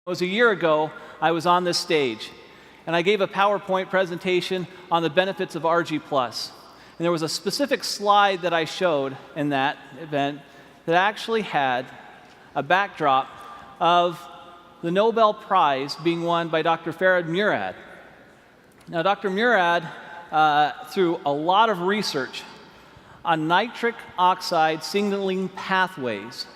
It was a year ago, I was on this stage, and I gave a PowerPoint presentation on the benefits of Argi+. And there was a specific slide that I showed in that event that actually had a backdrop of the Nobel Prize being won by Dr. Murad. Now, Dr. Murad, through a lot of research on nitric oxide signaling pathways,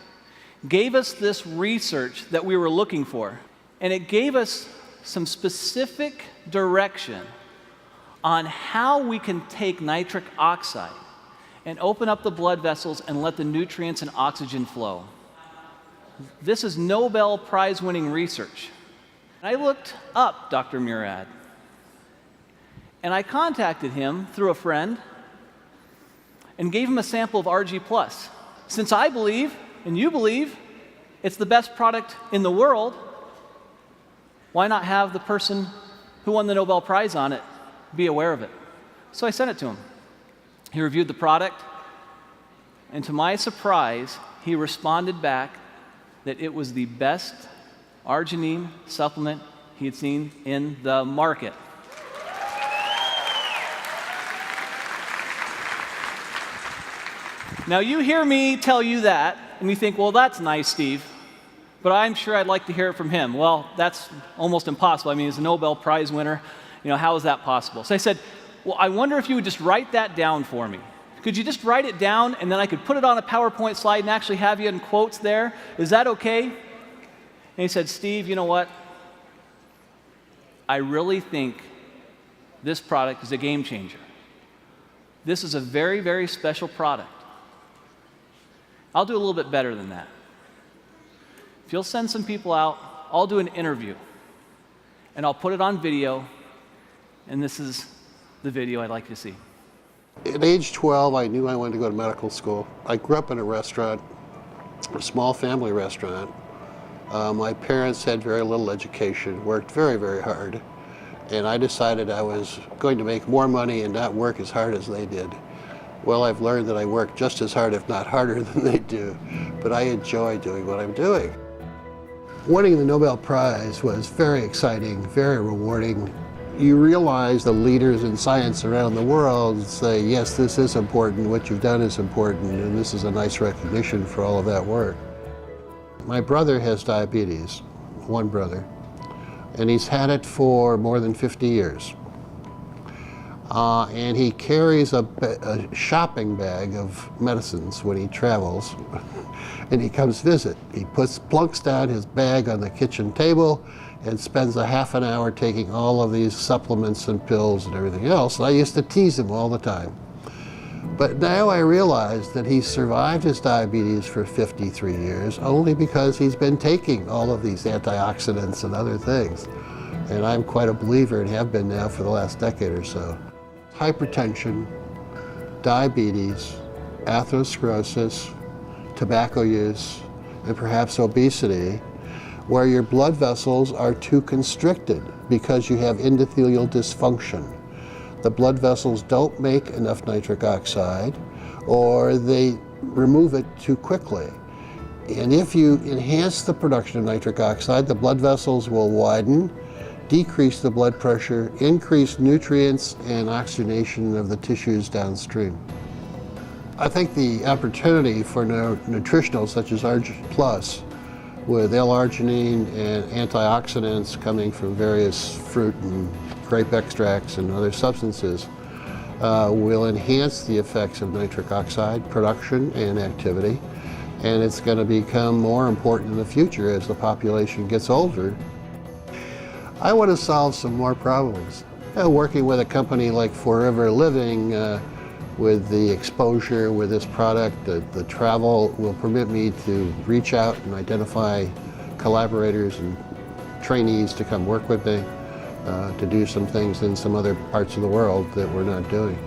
gave us this research that we were looking for. And it gave us some specific direction on how we can take nitric oxide and open up the blood vessels and let the nutrients and oxygen flow. This is Nobel Prize winning research. I looked up Dr. Murad, and I contacted him through a friend and gave him a sample of Argi+. Since I believe, and you believe, it's the best product in the world, why not have the person who won the Nobel Prize on it be aware of it? So I sent it to him. He reviewed the product, and to my surprise, he responded back that it was the best arginine supplement he had seen in the market. Now, you hear me tell you that, and you think, well, that's nice, Steve, but I'm sure I'd like to hear it from him. Well, that's almost impossible. I mean, he's a Nobel Prize winner. How is that possible? So I said, well, I wonder if you would just write that down for me. Could you just write it down, and then I could put it on a PowerPoint slide and actually have you in quotes there? Is that okay? And he said, Steve, you know what? I really think this product is a game changer. This is a very, very special product. I'll do a little bit better than that. If you'll send some people out, I'll do an interview, and I'll put it on video, and this is the video I'd like you to see. At age 12, I knew I wanted to go to medical school. I grew up in a restaurant, a small family restaurant. My parents had very little education, worked very, very hard, and I decided I was going to make more money and not work as hard as they did. Well, I've learned that I work just as hard, if not harder, than they do, but I enjoy doing what I'm doing. Winning the Nobel Prize was very exciting, very rewarding. You realize the leaders in science around the world say, yes, this is important, what you've done is important, and this is a nice recognition for all of that work. My brother has diabetes, one brother, and he's had it for more than 50 years. And he carries a shopping bag of medicines when he travels, and he comes visit. He plunks down his bag on the kitchen table and spends a half an hour taking all of these supplements and pills and everything else. And I used to tease him all the time. But now I realize that he's survived his diabetes for 53 years only because he's been taking all of these antioxidants and other things. And I'm quite a believer and have been now for the last decade or so. Hypertension, diabetes, atherosclerosis, tobacco use, and perhaps obesity, where your blood vessels are too constricted because you have endothelial dysfunction. The blood vessels don't make enough nitric oxide, or they remove it too quickly. And if you enhance the production of nitric oxide, the blood vessels will widen, decrease the blood pressure, increase nutrients and oxygenation of the tissues downstream. I think the opportunity for nutritionals such as Argi+, with L-arginine and antioxidants coming from various fruit and grape extracts and other substances, will enhance the effects of nitric oxide production and activity, and it's going to become more important in the future as the population gets older. I want to solve some more problems. Working with a company like FOREVER Living, with the exposure with this product, the travel will permit me to reach out and identify collaborators and trainees to come work with me, to do some things in some other parts of the world that we're not doing.